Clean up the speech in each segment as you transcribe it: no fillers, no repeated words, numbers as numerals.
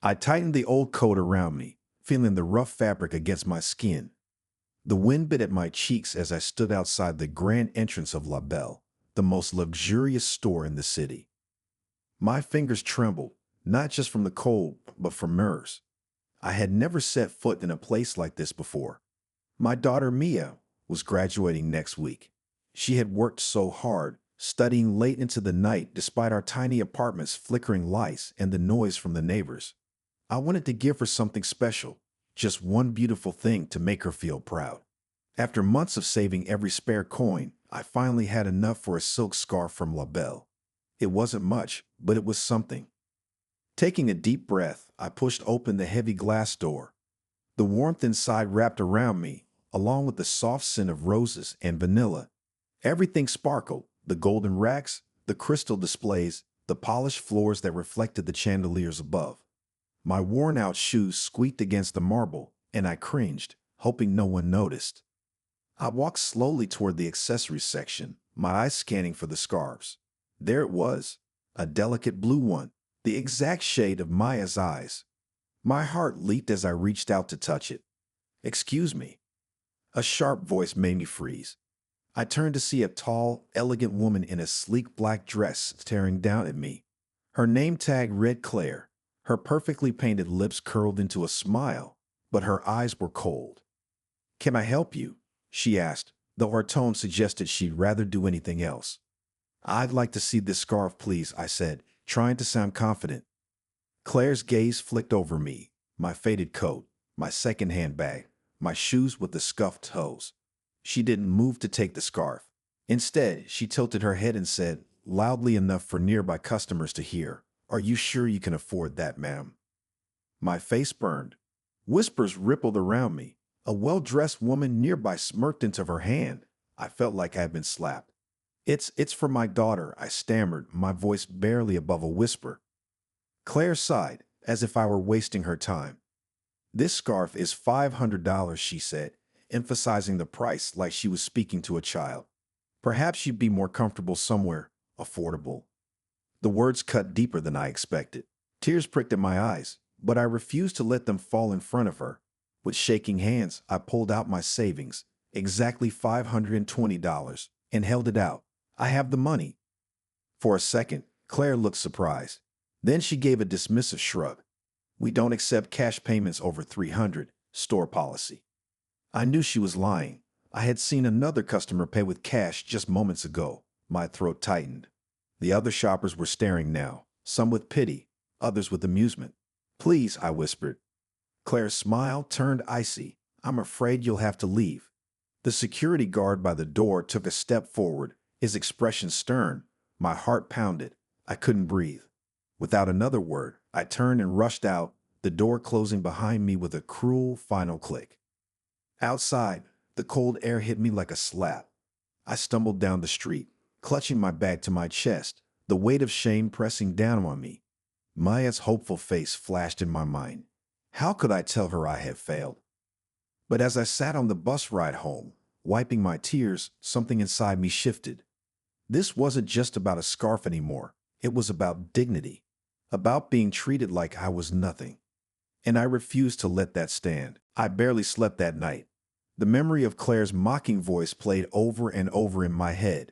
I tightened the old coat around me, feeling the rough fabric against my skin. The wind bit at my cheeks as I stood outside the grand entrance of La Belle, the most luxurious store in the city. My fingers trembled, not just from the cold, but from nerves. I had never set foot in a place like this before. My daughter Mia was graduating next week. She had worked so hard, studying late into the night despite our tiny apartment's flickering lights and the noise from the neighbors. I wanted to give her something special, just one beautiful thing to make her feel proud. After months of saving every spare coin, I finally had enough for a silk scarf from La Belle. It wasn't much, but it was something. Taking a deep breath, I pushed open the heavy glass door. The warmth inside wrapped around me, along with the soft scent of roses and vanilla. Everything sparkled, the golden racks, the crystal displays, the polished floors that reflected the chandeliers above. My worn-out shoes squeaked against the marble, and I cringed, hoping no one noticed. I walked slowly toward the accessories section, my eyes scanning for the scarves. There it was, a delicate blue one, the exact shade of Maya's eyes. My heart leaped as I reached out to touch it. "Excuse me." A sharp voice made me freeze. I turned to see a tall, elegant woman in a sleek black dress staring down at me. Her name tag read Claire. Her perfectly painted lips curled into a smile, but her eyes were cold. "Can I help you?" she asked, though her tone suggested she'd rather do anything else. "I'd like to see this scarf, please," I said, trying to sound confident. Claire's gaze flicked over me, my faded coat, my second-hand bag, my shoes with the scuffed toes. She didn't move to take the scarf. Instead, she tilted her head and said, loudly enough for nearby customers to hear, "Are you sure you can afford that, ma'am?" My face burned. Whispers rippled around me. A well-dressed woman nearby smirked into her hand. I felt like I had been slapped. It's for my daughter," I stammered, my voice barely above a whisper. Claire sighed, as if I were wasting her time. "This scarf is $500, she said, emphasizing the price like she was speaking to a child. "Perhaps you'd be more comfortable somewhere affordable." The words cut deeper than I expected. Tears pricked at my eyes, but I refused to let them fall in front of her. With shaking hands, I pulled out my savings, exactly $520, and held it out. "I have the money." For a second, Claire looked surprised. Then she gave a dismissive shrug. "We don't accept cash payments over 300, store policy." I knew she was lying. I had seen another customer pay with cash just moments ago. My throat tightened. The other shoppers were staring now, some with pity, others with amusement. "Please," I whispered. Claire's smile turned icy. "I'm afraid you'll have to leave." The security guard by the door took a step forward, his expression stern. My heart pounded. I couldn't breathe. Without another word, I turned and rushed out, the door closing behind me with a cruel final click. Outside, the cold air hit me like a slap. I stumbled down the street, clutching my bag to my chest, the weight of shame pressing down on me. Maya's hopeful face flashed in my mind. How could I tell her I had failed? But as I sat on the bus ride home, wiping my tears, something inside me shifted. This wasn't just about a scarf anymore. It was about dignity, about being treated like I was nothing. And I refused to let that stand. I barely slept that night. The memory of Claire's mocking voice played over and over in my head.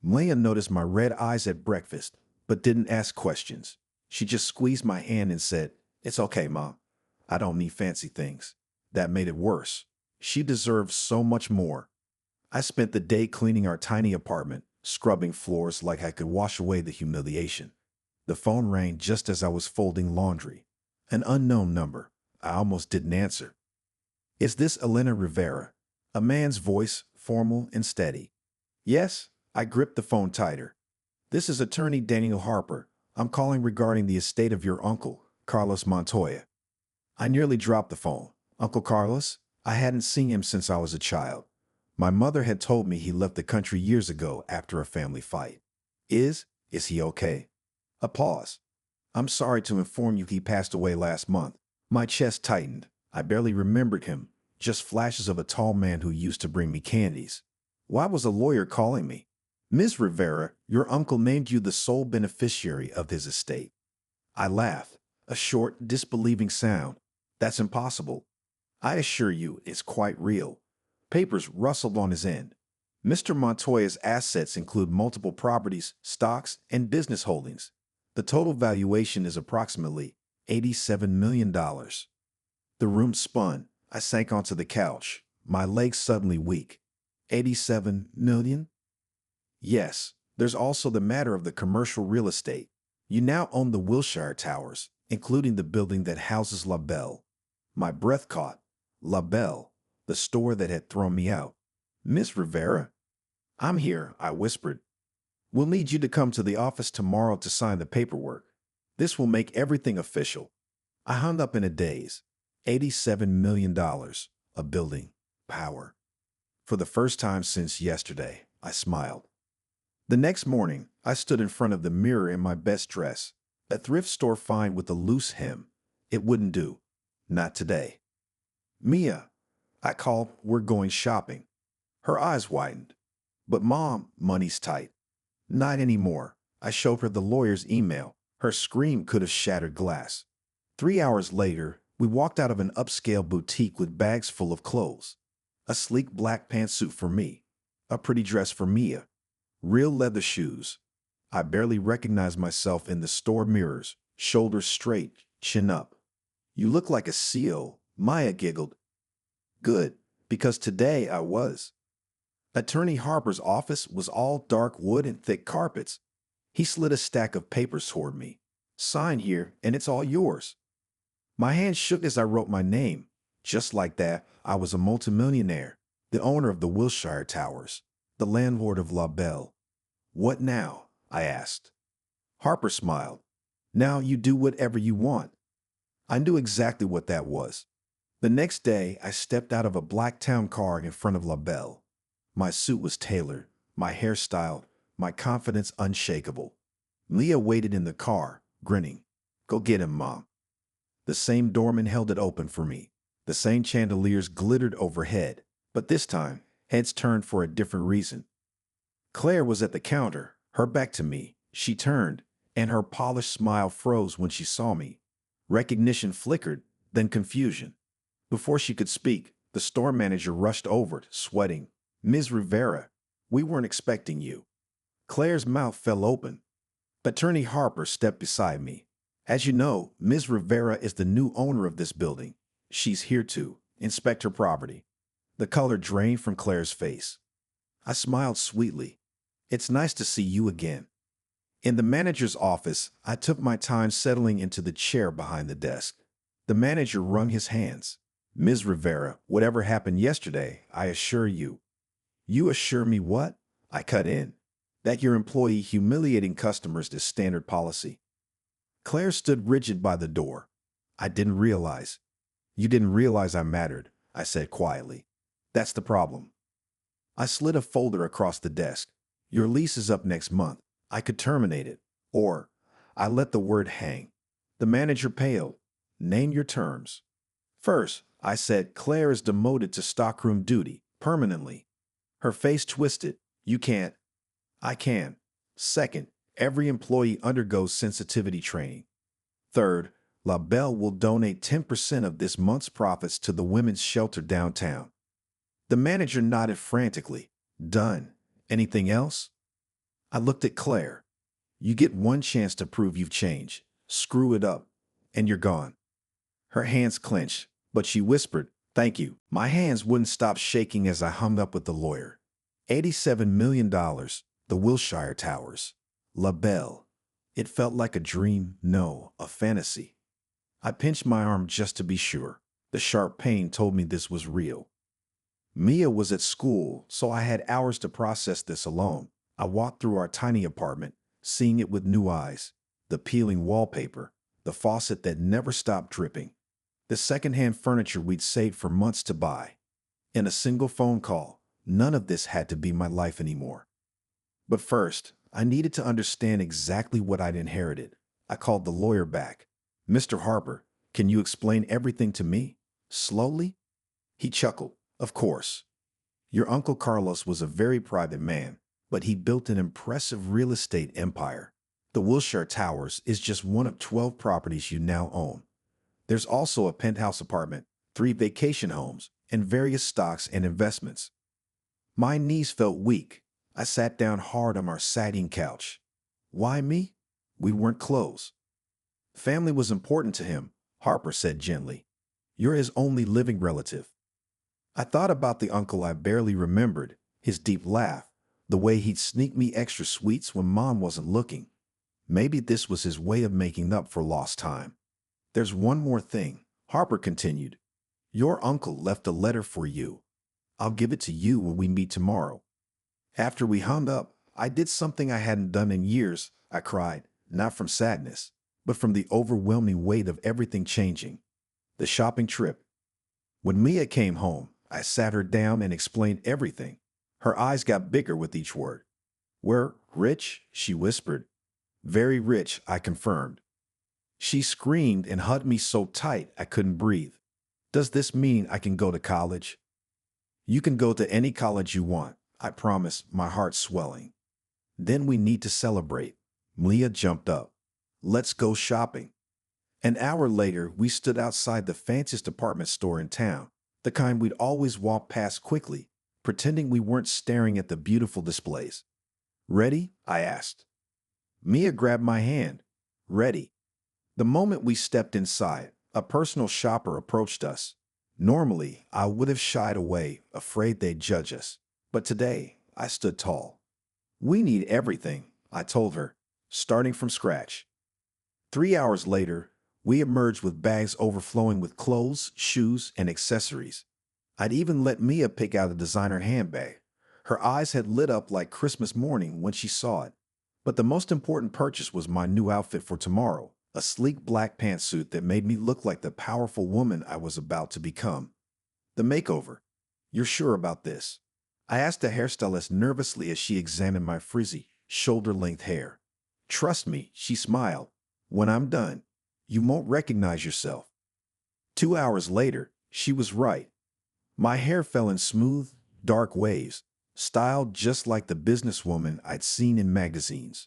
Maya noticed my red eyes at breakfast, but didn't ask questions. She just squeezed my hand and said, "It's okay, Mom. I don't need fancy things." That made it worse. She deserved so much more. I spent the day cleaning our tiny apartment, scrubbing floors like I could wash away the humiliation. The phone rang just as I was folding laundry. An unknown number. I almost didn't answer. "Is this Elena Rivera?" A man's voice, formal and steady. "Yes." I gripped the phone tighter. "This is Attorney Daniel Harper. I'm calling regarding the estate of your uncle, Carlos Montoya." I nearly dropped the phone. Uncle Carlos? I hadn't seen him since I was a child. My mother had told me he left the country years ago after a family fight. Is he okay? A pause. "I'm sorry to inform you he passed away last month." My chest tightened. I barely remembered him, just flashes of a tall man who used to bring me candies. Why was a lawyer calling me? "Ms. Rivera, your uncle named you the sole beneficiary of his estate." I laughed. A short, disbelieving sound. That's impossible. I assure you, it's quite real. Papers rustled on his end. Mr. Montoya's assets include multiple properties, stocks, and business holdings. The total valuation is approximately $87 million. The room spun. I sank onto the couch, my legs suddenly weak. 87 million? Yes, there's also the matter of the commercial real estate. You now own the Wilshire Towers, including the building that houses La Belle. My breath caught. La Belle, the store that had thrown me out. Miss Rivera? I'm here, I whispered. We'll need you to come to the office tomorrow to sign the paperwork. This will make everything official. I hung up in a daze. $87 million. A building. Power. For the first time since yesterday, I smiled. The next morning, I stood in front of the mirror in my best dress. A thrift store find with a loose hem. It wouldn't do. Not today. Mia, I called, we're going shopping. Her eyes widened. But Mom, money's tight. Not anymore. I showed her the lawyer's email. Her scream could have shattered glass. 3 hours later, we walked out of an upscale boutique with bags full of clothes. A sleek black pantsuit for me. A pretty dress for Mia. Real leather shoes. I barely recognized myself in the store mirrors, shoulders straight, chin up. You look like a seal, Maya giggled. Good, because today I was. Attorney Harper's office was all dark wood and thick carpets. He slid a stack of papers toward me. Sign here, and it's all yours. My hand shook as I wrote my name. Just like that, I was a multimillionaire, the owner of the Wilshire Towers, the landlord of La Belle. What now? I asked. Harper smiled. Now you do whatever you want. I knew exactly what that was. The next day, I stepped out of a black town car in front of La Belle. My suit was tailored, my hair styled, my confidence unshakable. Leah waited in the car, grinning. Go get him, Mom. The same doorman held it open for me. The same chandeliers glittered overhead, but this time, heads turned for a different reason. Claire was at the counter, her back to me. She turned, and her polished smile froze when she saw me. Recognition flickered, then confusion. Before she could speak, the store manager rushed over, sweating. Ms. Rivera, we weren't expecting you. Claire's mouth fell open. Attorney Harper stepped beside me. As you know, Ms. Rivera is the new owner of this building. She's here to inspect her property. The color drained from Claire's face. I smiled sweetly. It's nice to see you again. In the manager's office, I took my time settling into the chair behind the desk. The manager wrung his hands. Ms. Rivera, whatever happened yesterday, I assure you. You assure me what? I cut in. That your employee humiliating customers is standard policy. Claire stood rigid by the door. I didn't realize. You didn't realize I mattered, I said quietly. That's the problem. I slid a folder across the desk. Your lease is up next month. I could terminate it. Or, I let the word hang. The manager paled. Name your terms. First, I said, Claire is demoted to stockroom duty, permanently. Her face twisted. You can't. I can. Second, every employee undergoes sensitivity training. Third, La Belle will donate 10% of this month's profits to the women's shelter downtown. The manager nodded frantically. Done. Anything else? I looked at Claire. You get one chance to prove you've changed. Screw it up, and you're gone. Her hands clenched, but she whispered, thank you. My hands wouldn't stop shaking as I hung up with the lawyer. $87 million, the Wilshire Towers. La Belle. It felt like a dream, no, a fantasy. I pinched my arm just to be sure. The sharp pain told me this was real. Mia was at school, so I had hours to process this alone. I walked through our tiny apartment, seeing it with new eyes. The peeling wallpaper, the faucet that never stopped dripping, the secondhand furniture we'd saved for months to buy. In a single phone call, none of this had to be my life anymore. But first, I needed to understand exactly what I'd inherited. I called the lawyer back. Mr. Harper, can you explain everything to me? Slowly? He chuckled. Of course. Your Uncle Carlos was a very private man, but he built an impressive real estate empire. The Wilshire Towers is just one of 12 properties you now own. There's also a penthouse apartment, 3 vacation homes, and various stocks and investments. My knees felt weak. I sat down hard on our sagging couch. Why me? We weren't close. Family was important to him, Harper said gently. You're his only living relative. I thought about the uncle I barely remembered, his deep laugh, the way he'd sneak me extra sweets when Mom wasn't looking. Maybe this was his way of making up for lost time. There's one more thing, Harper continued. Your uncle left a letter for you. I'll give it to you when we meet tomorrow. After we hung up, I did something I hadn't done in years. I cried, not from sadness, but from the overwhelming weight of everything changing. The shopping trip. When Mia came home, I sat her down and explained everything. Her eyes got bigger with each word. We're rich, she whispered. Very rich, I confirmed. She screamed and hugged me so tight I couldn't breathe. Does this mean I can go to college? You can go to any college you want, I promised, my heart swelling. Then we need to celebrate. Mia jumped up. Let's go shopping. An hour later, we stood outside the fanciest department store in town, the kind we'd always walk past quickly, pretending we weren't staring at the beautiful displays. Ready? I asked. Mia grabbed my hand. Ready. The moment we stepped inside, a personal shopper approached us. Normally, I would have shied away, afraid they'd judge us. But today, I stood tall. We need everything, I told her, starting from scratch. 3 hours later, we emerged with bags overflowing with clothes, shoes, and accessories. I'd even let Mia pick out a designer handbag. Her eyes had lit up like Christmas morning when she saw it. But the most important purchase was my new outfit for tomorrow, a sleek black pantsuit that made me look like the powerful woman I was about to become. The makeover. You're sure about this? I asked the hairstylist nervously as she examined my frizzy, shoulder-length hair. Trust me, she smiled. When I'm done, you won't recognize yourself. 2 hours later, she was right. My hair fell in smooth, dark waves, styled just like the businesswoman I'd seen in magazines.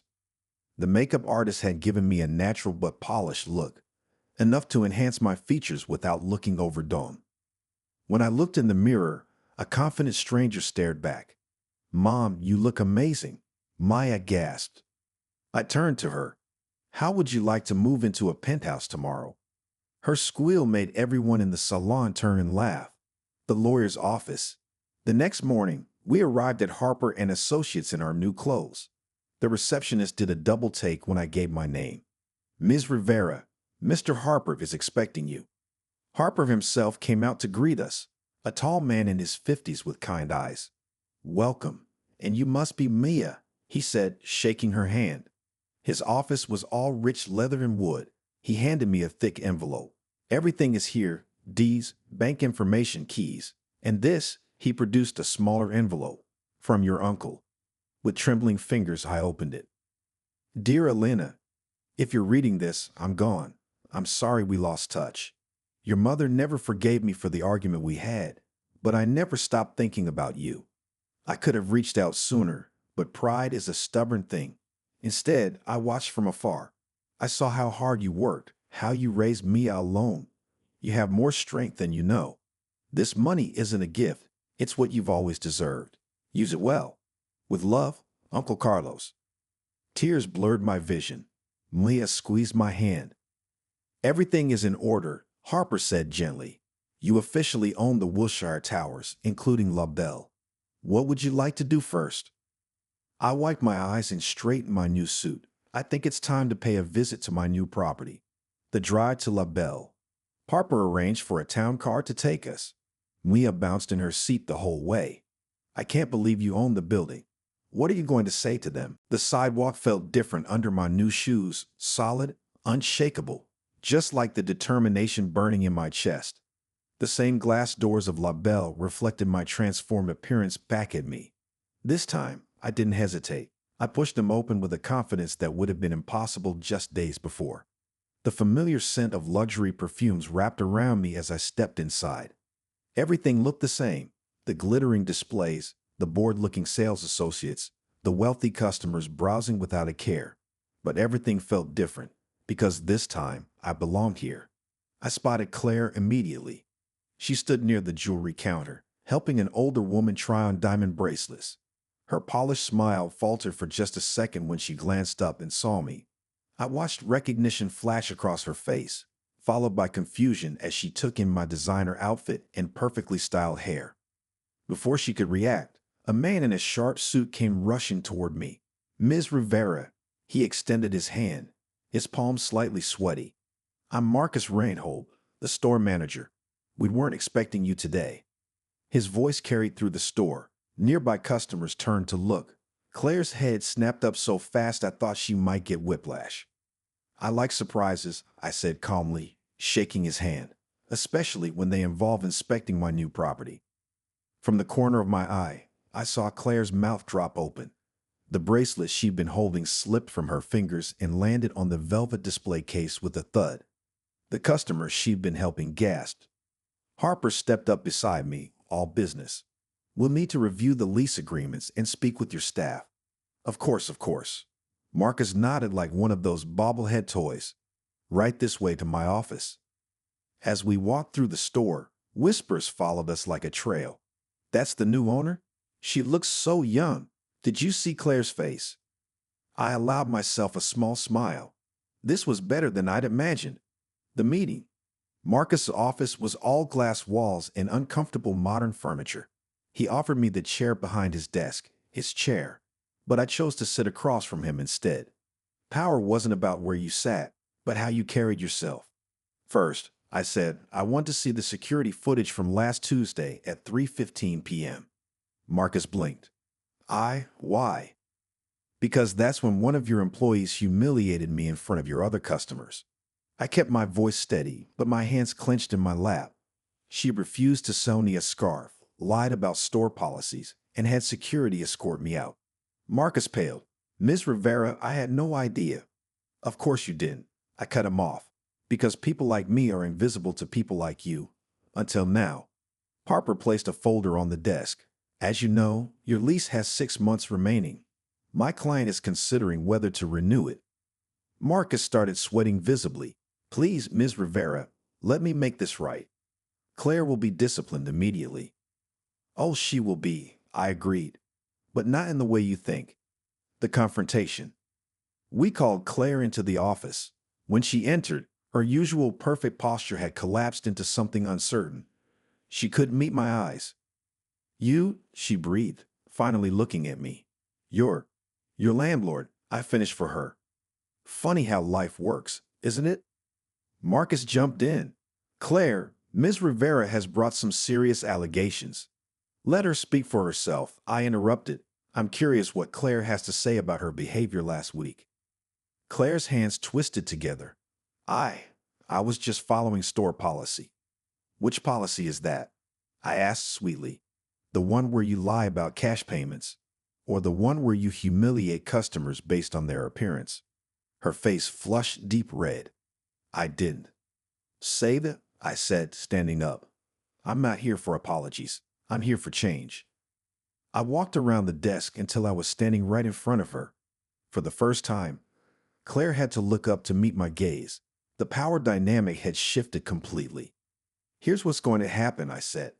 The makeup artist had given me a natural but polished look, enough to enhance my features without looking overdone. When I looked in the mirror, a confident stranger stared back. Mom, you look amazing, Maya gasped. I turned to her. How would you like to move into a penthouse tomorrow? Her squeal made everyone in the salon turn and laugh. The lawyer's office. The next morning, we arrived at Harper and Associates in our new clothes. The receptionist did a double take when I gave my name. Ms. Rivera, Mr. Harper is expecting you. Harper himself came out to greet us, a tall man in his 50s with kind eyes. Welcome, and you must be Mia, he said, shaking her hand. His office was all rich leather and wood. He handed me a thick envelope. Everything is here, D's, bank information, keys. And this, he produced a smaller envelope. From your uncle. With trembling fingers, I opened it. Dear Elena, if you're reading this, I'm gone. I'm sorry we lost touch. Your mother never forgave me for the argument we had, but I never stopped thinking about you. I could have reached out sooner, but pride is a stubborn thing. Instead, I watched from afar. I saw how hard you worked, how you raised Mia alone. You have more strength than you know. This money isn't a gift. It's what you've always deserved. Use it well. With love, Uncle Carlos. Tears blurred my vision. Mia squeezed my hand. Everything is in order, Harper said gently. You officially own the Wilshire Towers, including La Belle. What would you like to do first? I wiped my eyes and straightened my new suit. I think it's time to pay a visit to my new property. The drive to La Belle. Harper arranged for a town car to take us. Mia bounced in her seat the whole way. I can't believe you own the building. What are you going to say to them? The sidewalk felt different under my new shoes, solid, unshakable, just like the determination burning in my chest. The same glass doors of La Belle reflected my transformed appearance back at me. This time, I didn't hesitate. I pushed them open with a confidence that would have been impossible just days before. The familiar scent of luxury perfumes wrapped around me as I stepped inside. Everything looked the same. The glittering displays, the bored-looking sales associates, the wealthy customers browsing without a care. But everything felt different, because this time I belonged here. I spotted Claire immediately. She stood near the jewelry counter, helping an older woman try on diamond bracelets. Her polished smile faltered for just a second when she glanced up and saw me. I watched recognition flash across her face, followed by confusion as she took in my designer outfit and perfectly styled hair. Before she could react, a man in a sharp suit came rushing toward me. "Ms. Rivera," he extended his hand, his palm slightly sweaty. "I'm Marcus Reinhold, the store manager. We weren't expecting you today." His voice carried through the store. Nearby customers turned to look. Claire's head snapped up so fast I thought she might get whiplash. "I like surprises," I said calmly, shaking his hand, "especially when they involve inspecting my new property." From the corner of my eye, I saw Claire's mouth drop open. The bracelet she'd been holding slipped from her fingers and landed on the velvet display case with a thud. The customer she'd been helping gasped. Harper stepped up beside me, all business. "We'll need to review the lease agreements and speak with your staff." Of course, of course." Marcus nodded like one of those bobblehead toys. "Right this way to my office." As we walked through the store, whispers followed us like a trail. "That's the new owner? She looks so young. Did you see Claire's face?" I allowed myself a small smile. This was better than I'd imagined. The meeting. Marcus' office was all glass walls and uncomfortable modern furniture. He offered me the chair behind his desk, his chair, but I chose to sit across from him instead. Power wasn't about where you sat, but how you carried yourself. "First," I said, "I want to see the security footage from last Tuesday at 3:15 p.m. Marcus blinked. Why?" "Because that's when one of your employees humiliated me in front of your other customers." I kept my voice steady, but my hands clenched in my lap. She refused to sew me a scarf, lied about store policies, and had security escort me out. Marcus paled. "Ms. Rivera, I had no idea." "Of course you didn't." I cut him off. "Because people like me are invisible to people like you. Until now." Harper placed a folder on the desk. "As you know, your lease has 6 months remaining. My client is considering whether to renew it." Marcus started sweating visibly. "Please, Ms. Rivera, let me make this right. Claire will be disciplined immediately." "Oh, she will be," I agreed. "But not in the way you think." The confrontation. We called Claire into the office. When she entered, her usual perfect posture had collapsed into something uncertain. She couldn't meet my eyes. "You," she breathed, finally looking at me. You're landlord," I finished for her. Funny how life works, isn't it? Marcus jumped in. "Claire, Ms. Rivera has brought some serious allegations." "Let her speak for herself," I interrupted. "I'm curious what Claire has to say about her behavior last week." Claire's hands twisted together. I was just following store policy." "Which policy is that?" I asked sweetly. "The one where you lie about cash payments, or the one where you humiliate customers based on their appearance?" Her face flushed deep red. "I didn't." "Say that," I said, standing up. "I'm not here for apologies. I'm here for change." I walked around the desk until I was standing right in front of her. For the first time, Claire had to look up to meet my gaze. The power dynamic had shifted completely. "Here's what's going to happen," I said.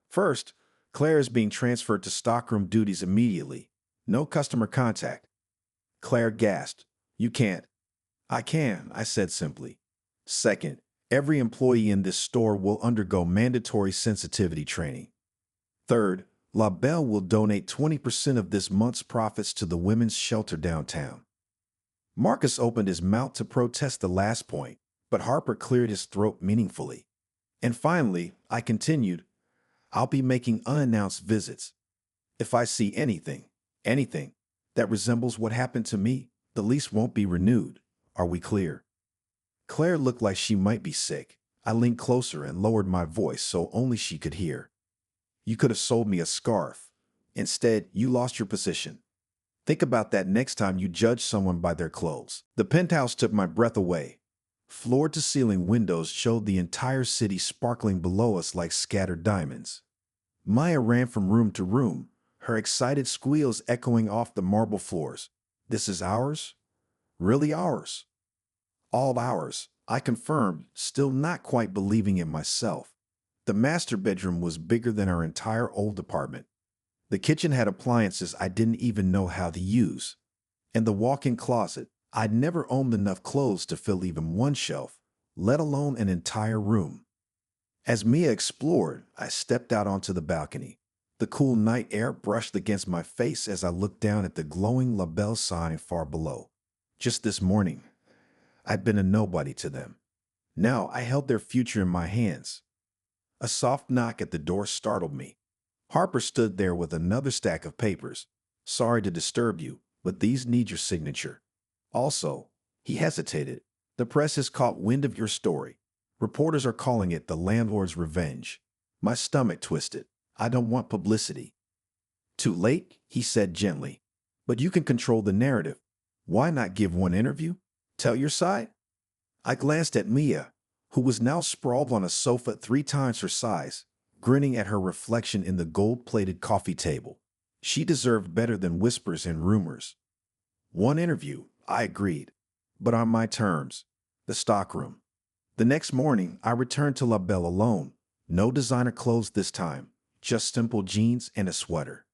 "First, Claire is being transferred to stockroom duties immediately. No customer contact." Claire gasped. "You can't." "I can," I said simply. "Second, every employee in this store will undergo mandatory sensitivity training. Third, La Belle will donate 20% of this month's profits to the women's shelter downtown." Marcus opened his mouth to protest the last point, but Harper cleared his throat meaningfully. "And finally," I continued, "I'll be making unannounced visits. If I see anything that resembles what happened to me, the lease won't be renewed. Are we clear?" Claire looked like she might be sick. I leaned closer and lowered my voice so only she could hear. "You could have sold me a scarf. Instead, you lost your position. Think about that next time you judge someone by their clothes." The penthouse took my breath away. Floor-to-ceiling windows showed the entire city sparkling below us like scattered diamonds. Maya ran from room to room, her excited squeals echoing off the marble floors. "This is ours?" Really ours? All ours, I confirmed, still not quite believing it myself. The master bedroom was bigger than our entire old apartment. The kitchen had appliances I didn't even know how to use. And the walk-in closet, I'd never owned enough clothes to fill even one shelf, let alone an entire room. As Mia explored, I stepped out onto the balcony. The cool night air brushed against my face as I looked down at the glowing label sign far below. Just this morning, I'd been a nobody to them. Now I held their future in my hands. A soft knock at the door startled me. Harper stood there with another stack of papers. Sorry to disturb you, but these need your signature. Also, he hesitated. The press has caught wind of your story. Reporters are calling it the landlord's revenge. My stomach twisted. I don't want publicity. Too late, he said gently. But you can control the narrative. Why not give one interview? Tell your side? I glanced at Mia, who was now sprawled on a sofa 3 times her size, grinning at her reflection in the gold-plated coffee table. She deserved better than whispers and rumors. One interview, I agreed, but on my terms. The stockroom. The next morning, I returned to La Belle alone. No designer clothes this time, just simple jeans and a sweater.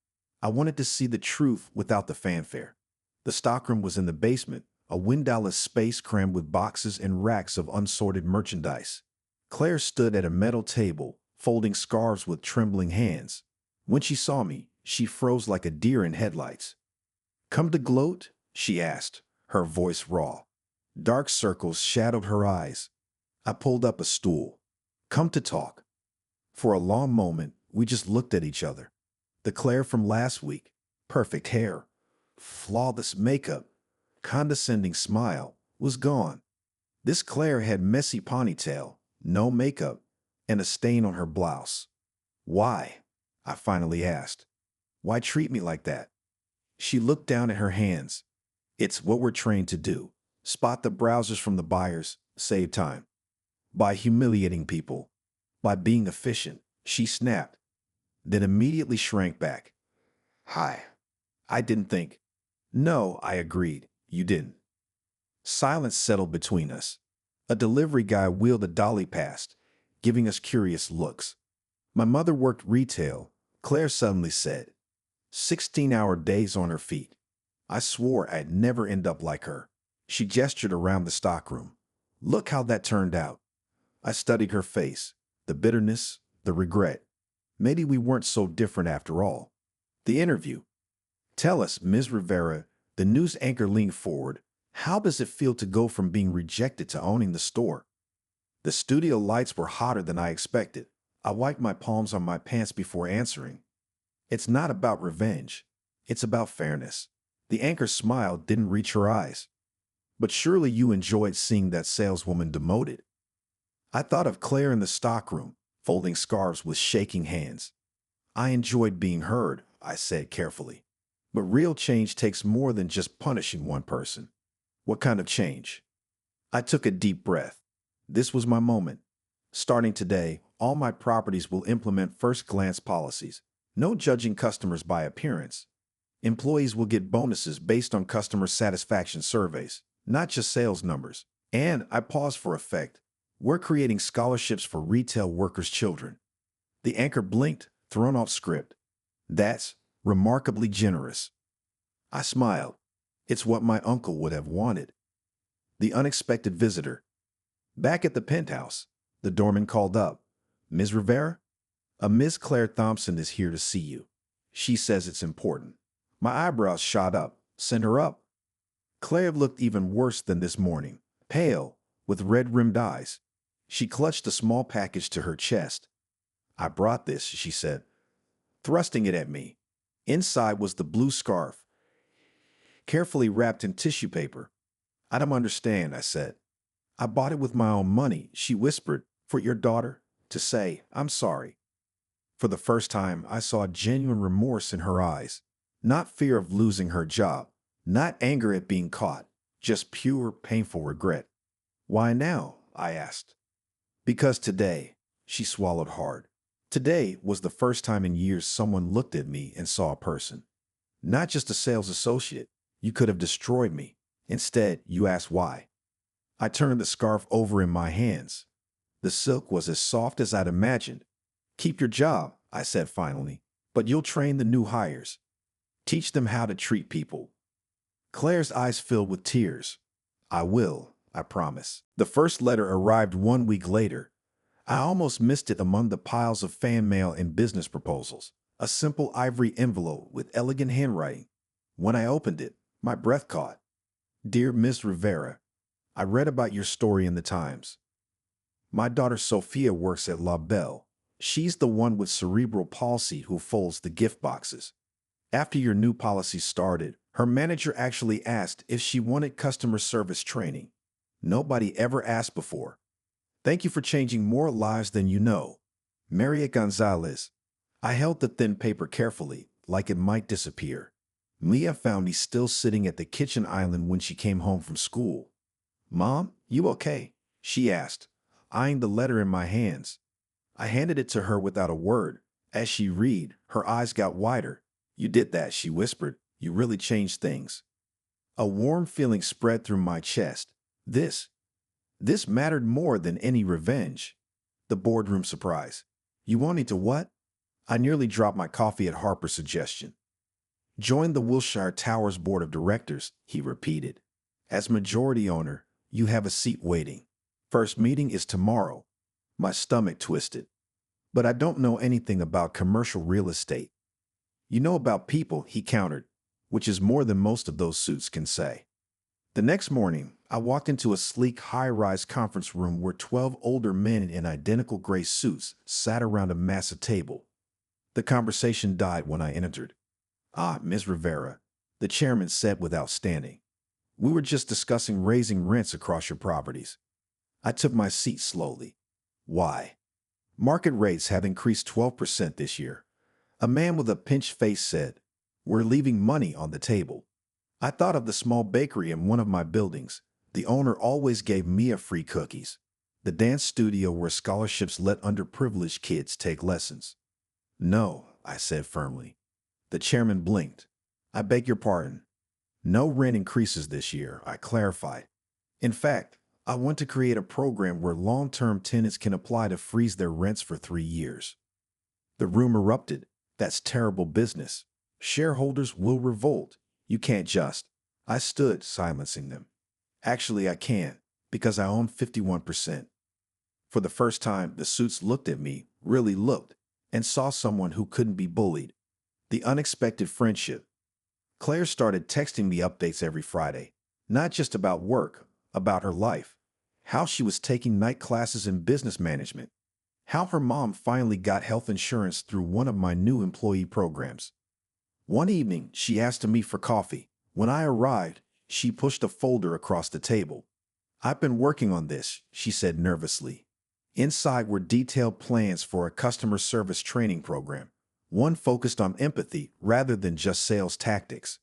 I wanted to see the truth without the fanfare. The stockroom was in the basement, a windowless space crammed with boxes and racks of unsorted merchandise. Claire stood at a metal table, folding scarves with trembling hands. When she saw me, she froze like a deer in headlights. "Come to gloat?" she asked, her voice raw. Dark circles shadowed her eyes. I pulled up a stool. "Come to talk." For a long moment, we just looked at each other. The Claire from last week, perfect hair, flawless makeup, condescending smile, was gone. This Claire had messy ponytail, no makeup, and a stain on her blouse. "Why?" I finally asked. "Why treat me like that?" She looked down at her hands. "It's what we're trained to do. Spot the browsers from the buyers, save time. By humiliating people. By being efficient," she snapped, then immediately shrank back. "Hi. I didn't think." "No," I agreed. "You didn't." Silence settled between us. A delivery guy wheeled a dolly past, giving us curious looks. My mother worked retail, Claire suddenly said. 16-hour days on her feet. I swore I'd never end up like her. She gestured around the stockroom. "Look how that turned out." I studied her face, the bitterness, the regret. Maybe we weren't so different after all. The interview. "Tell us, Ms. Rivera," the news anchor leaned forward. "How does it feel to go from being rejected to owning the store?" The studio lights were hotter than I expected. I wiped my palms on my pants before answering. "It's not about revenge. It's about fairness." The anchor's smile didn't reach her eyes. "But surely you enjoyed seeing that saleswoman demoted." I thought of Claire in the stockroom, folding scarves with shaking hands. "I enjoyed being heard," I said carefully. "But real change takes more than just punishing one person." "What kind of change?" I took a deep breath. This was my moment. Starting today, all my properties will implement first-glance policies. No judging customers by appearance. Employees will get bonuses based on customer satisfaction surveys, not just sales numbers. And I paused for effect. We're creating scholarships for retail workers' children. The anchor blinked, thrown off script. "That's remarkably generous." I smiled. It's what my uncle would have wanted. The unexpected visitor. Back at the penthouse, the doorman called up. "Ms. Rivera? A Miss Claire Thompson is here to see you. She says it's important." My eyebrows shot up. "Send her up." Claire looked even worse than this morning, pale, with red-rimmed eyes. She clutched a small package to her chest. "I brought this," she said, thrusting it at me. Inside was the blue scarf, carefully wrapped in tissue paper. "I don't understand," I said. "I bought it with my own money," she whispered, "for your daughter to say, 'I'm sorry.'" For the first time, I saw genuine remorse in her eyes. Not fear of losing her job, not anger at being caught, just pure, painful regret. "Why now?" I asked. "Because today," she swallowed hard. Today was the first time in years someone looked at me and saw a person. Not just a sales associate. You could have destroyed me. Instead, you asked why. I turned the scarf over in my hands. The silk was as soft as I'd imagined. Keep your job, I said finally, but you'll train the new hires. Teach them how to treat people. Claire's eyes filled with tears. I will, I promise. The first letter arrived 1 week later. I almost missed it among the piles of fan mail and business proposals. A simple ivory envelope with elegant handwriting. When I opened it, my breath caught. Dear Miss Rivera, I read about your story in the Times. My daughter Sophia works at La Belle. She's the one with cerebral palsy who folds the gift boxes. After your new policy started, her manager actually asked if she wanted customer service training. Nobody ever asked before. Thank you for changing more lives than you know. Maria Gonzalez. I held the thin paper carefully, like it might disappear. Mia found me still sitting at the kitchen island when she came home from school. Mom, you okay? She asked, eyeing the letter in my hands. I handed it to her without a word. As she read, her eyes got wider. You did that, she whispered. You really changed things. A warm feeling spread through my chest. This mattered more than any revenge. The boardroom surprise. You wanted to what? I nearly dropped my coffee at Harper's suggestion. Join the Wilshire Towers Board of Directors, he repeated. As majority owner, you have a seat waiting. First meeting is tomorrow. My stomach twisted. But I don't know anything about commercial real estate. You know about people, he countered, which is more than most of those suits can say. The next morning, I walked into a sleek, high-rise conference room where 12 older men in identical gray suits sat around a massive table. The conversation died when I entered. Ah, Ms. Rivera, the chairman said without standing. We were just discussing raising rents across your properties. I took my seat slowly. Why? Market rates have increased 12% this year. A man with a pinched face said, We're leaving money on the table. I thought of the small bakery in one of my buildings. The owner always gave Mia free cookies. The dance studio where scholarships let underprivileged kids take lessons. No, I said firmly. The chairman blinked. I beg your pardon. No rent increases this year, I clarified. In fact, I want to create a program where long-term tenants can apply to freeze their rents for 3 years. The room erupted. That's terrible business. Shareholders will revolt. You can't just. I stood, silencing them. Actually, I can, because I own 51%. For the first time, the suits looked at me, really looked, and saw someone who couldn't be bullied. The unexpected friendship. Claire started texting me updates every Friday, not just about work, about her life, how she was taking night classes in business management, how her mom finally got health insurance through one of my new employee programs. One evening, she asked to meet for coffee. When I arrived, she pushed a folder across the table. I've been working on this, she said nervously. Inside were detailed plans for a customer service training program, one focused on empathy rather than just sales tactics.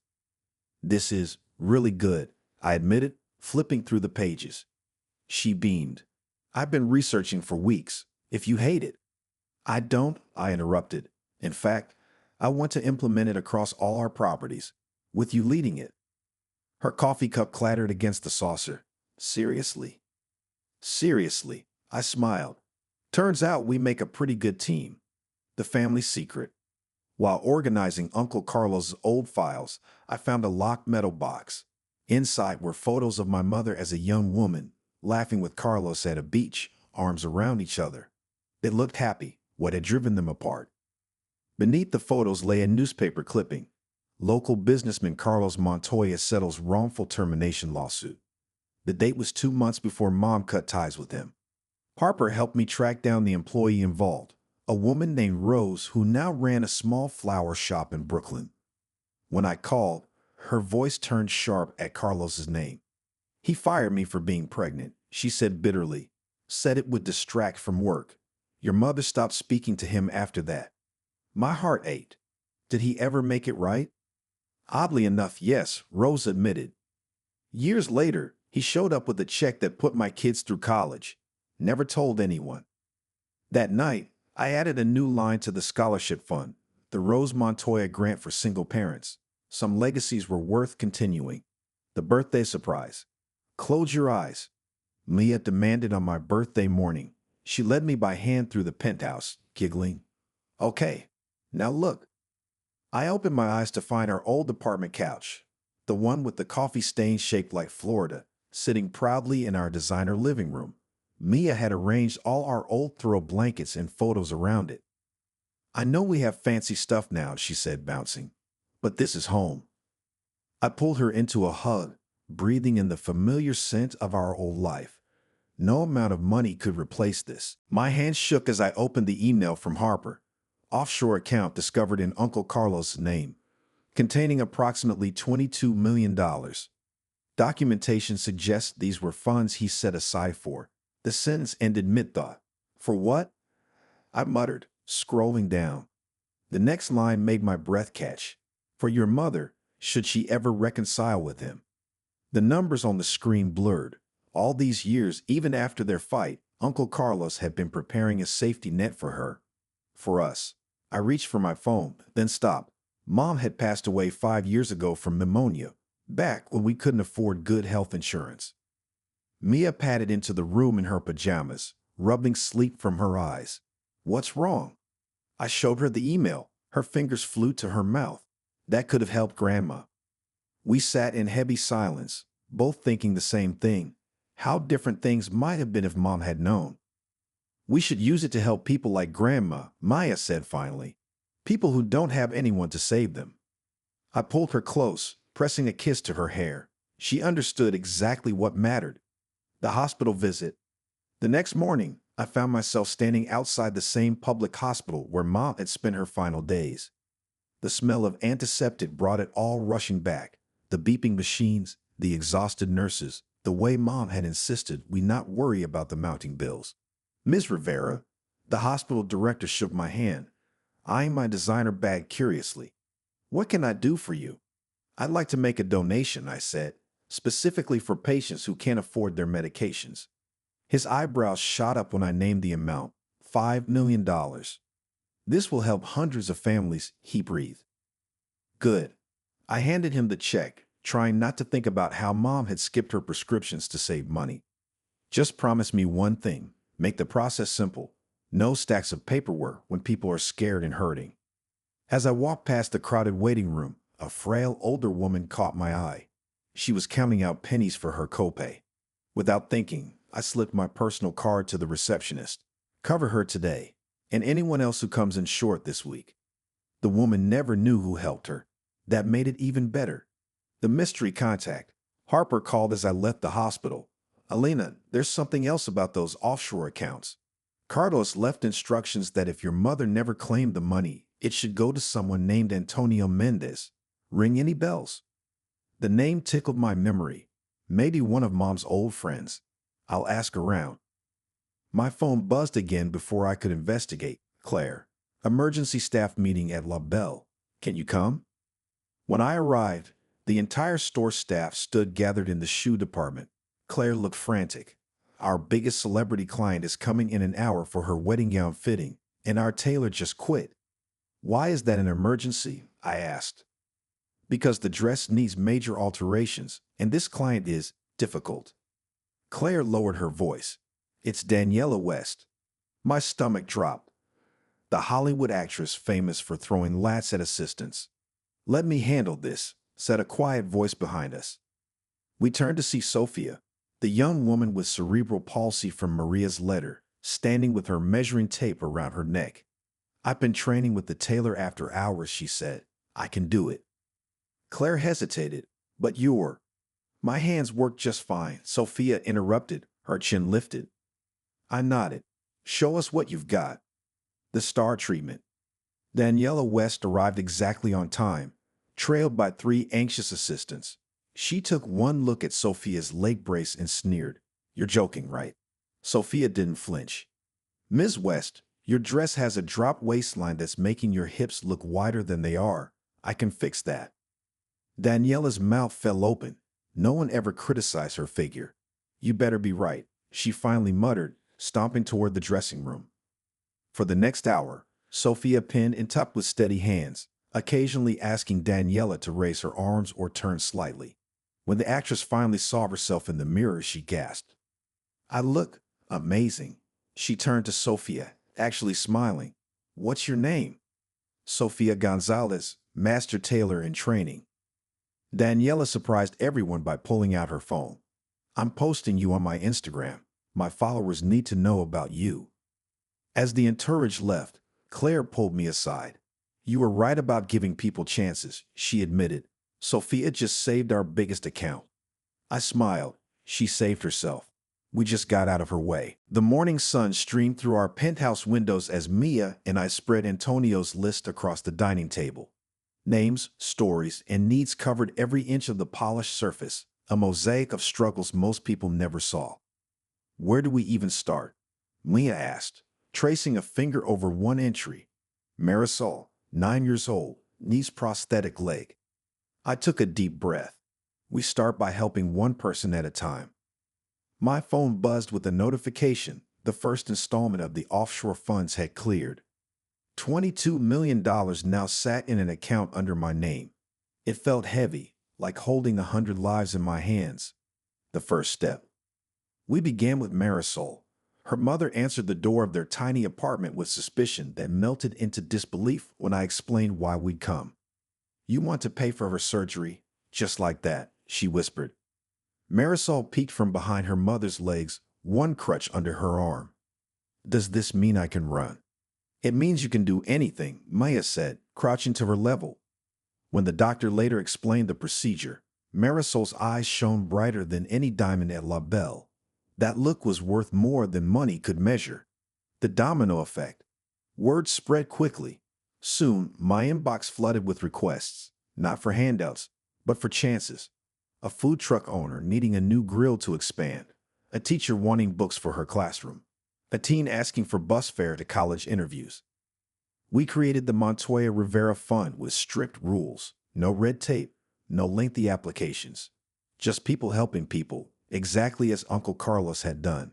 This is really good, I admitted, flipping through the pages. She beamed. I've been researching for weeks. If you hate it. I don't, I interrupted. In fact, I want to implement it across all our properties, with you leading it. Her coffee cup clattered against the saucer. Seriously? Seriously, I smiled. Turns out we make a pretty good team. The family secret. While organizing Uncle Carlos's old files, I found a locked metal box. Inside were photos of my mother as a young woman, laughing with Carlos at a beach, arms around each other. They looked happy, what had driven them apart. Beneath the photos lay a newspaper clipping. Local businessman Carlos Montoya settles wrongful termination lawsuit. The date was 2 months before Mom cut ties with him. Harper helped me track down the employee involved, a woman named Rose who now ran a small flower shop in Brooklyn. When I called, her voice turned sharp at Carlos's name. He fired me for being pregnant, she said bitterly. Said it would distract from work. Your mother stopped speaking to him after that. My heart ached. Did he ever make it right? Oddly enough, yes, Rose admitted. Years later, he showed up with a check that put my kids through college. Never told anyone. That night, I added a new line to the scholarship fund, the Rose Montoya grant for single parents. Some legacies were worth continuing. The birthday surprise. Close your eyes, Mia demanded on my birthday morning. She led me by hand through the penthouse, giggling. Okay, now look. I opened my eyes to find our old apartment couch, the one with the coffee stain shaped like Florida, sitting proudly in our designer living room. Mia had arranged all our old throw blankets and photos around it. I know we have fancy stuff now, she said, bouncing, but this is home. I pulled her into a hug, breathing in the familiar scent of our old life. No amount of money could replace this. My hands shook as I opened the email from Harper. Offshore account discovered in Uncle Carlos' name, containing approximately $22 million. Documentation suggests these were funds he set aside for. The sentence ended mid-thought. For what? I muttered, scrolling down. The next line made my breath catch. For your mother, should she ever reconcile with him. The numbers on the screen blurred. All these years, even after their fight, Uncle Carlos had been preparing a safety net for her. For us. I reached for my phone, then stopped. Mom had passed away 5 years ago from pneumonia, back when we couldn't afford good health insurance. Mia padded into the room in her pajamas, rubbing sleep from her eyes. What's wrong? I showed her the email. Her fingers flew to her mouth. That could have helped Grandma. We sat in heavy silence, both thinking the same thing. How different things might have been if Mom had known. We should use it to help people like Grandma, Maya said finally. People who don't have anyone to save them. I pulled her close, pressing a kiss to her hair. She understood exactly what mattered. The hospital visit. The next morning, I found myself standing outside the same public hospital where Mom had spent her final days. The smell of antiseptic brought it all rushing back. The beeping machines, the exhausted nurses, the way Mom had insisted we not worry about the mounting bills. Ms. Rivera, the hospital director shook my hand, eyeing my designer bag curiously. What can I do for you? I'd like to make a donation, I said, specifically for patients who can't afford their medications. His eyebrows shot up when I named the amount, $5 million. This will help hundreds of families, he breathed. Good. I handed him the check, trying not to think about how Mom had skipped her prescriptions to save money. Just promise me one thing. Make the process simple. No stacks of paperwork when people are scared and hurting. As I walked past the crowded waiting room, a frail older woman caught my eye. She was counting out pennies for her copay. Without thinking, I slipped my personal card to the receptionist. Cover her today, and anyone else who comes in short this week. The woman never knew who helped her. That made it even better. The mystery contact. Harper called as I left the hospital. Alina, there's something else about those offshore accounts. Carlos left instructions that if your mother never claimed the money, it should go to someone named Antonio Mendez. Ring any bells? The name tickled my memory. Maybe one of Mom's old friends. I'll ask around. My phone buzzed again before I could investigate. Claire. Emergency staff meeting at La Belle. Can you come? When I arrived, the entire store staff stood gathered in the shoe department. Claire looked frantic. Our biggest celebrity client is coming in an hour for her wedding gown fitting, and our tailor just quit. Why is that an emergency? I asked. Because the dress needs major alterations, and this client is difficult. Claire lowered her voice. It's Daniela West. My stomach dropped. The Hollywood actress famous for throwing lats at assistants. Let me handle this, said a quiet voice behind us. We turned to see Sophia, the young woman with cerebral palsy from Maria's letter, standing with her measuring tape around her neck. I've been training with the tailor after hours, she said. I can do it. Claire hesitated. But you're... My hands work just fine, Sophia interrupted, her chin lifted. I nodded. Show us what you've got. The star treatment. Daniela West arrived exactly on time, trailed by 3 anxious assistants. She took one look at Sophia's leg brace and sneered. You're joking, right? Sophia didn't flinch. Ms. West, your dress has a drop waistline that's making your hips look wider than they are. I can fix that. Daniela's mouth fell open. No one ever criticized her figure. You better be right, she finally muttered, stomping toward the dressing room. For the next hour, Sophia pinned and tucked with steady hands, occasionally asking Daniela to raise her arms or turn slightly. When the actress finally saw herself in the mirror, she gasped. I look amazing. She turned to Sophia, actually smiling. What's your name? Sophia Gonzalez, master tailor in training. Daniela surprised everyone by pulling out her phone. I'm posting you on my Instagram. My followers need to know about you. As the entourage left, Claire pulled me aside. You were right about giving people chances, she admitted. Sophia just saved our biggest account. I smiled. She saved herself. We just got out of her way. The morning sun streamed through our penthouse windows as Mia and I spread Antonio's list across the dining table. Names, stories, and needs covered every inch of the polished surface, a mosaic of struggles most people never saw. Where do we even start? Mia asked, tracing a finger over one entry. Marisol, 9 years old, needs prosthetic leg. I took a deep breath. We start by helping one person at a time. My phone buzzed with a notification. The first installment of the offshore funds had cleared. $22 million now sat in an account under my name. It felt heavy, like holding 100 lives in my hands. The first step. We began with Marisol. Her mother answered the door of their tiny apartment with suspicion that melted into disbelief when I explained why we'd come. You want to pay for her surgery? Just like that, she whispered. Marisol peeked from behind her mother's legs, one crutch under her arm. Does this mean I can run? It means you can do anything, Maya said, crouching to her level. When the doctor later explained the procedure, Marisol's eyes shone brighter than any diamond at La Belle. That look was worth more than money could measure. The domino effect. Word spread quickly. Soon, my inbox flooded with requests, not for handouts, but for chances. A food truck owner needing a new grill to expand, a teacher wanting books for her classroom, a teen asking for bus fare to college interviews. We created the Montoya Rivera Fund with strict rules, no red tape, no lengthy applications, just people helping people, exactly as Uncle Carlos had done.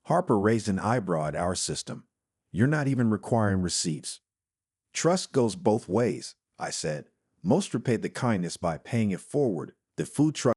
Harper raised an eyebrow at our system. You're not even requiring receipts. Trust goes both ways, I said. Most repaid the kindness by paying it forward. The food truck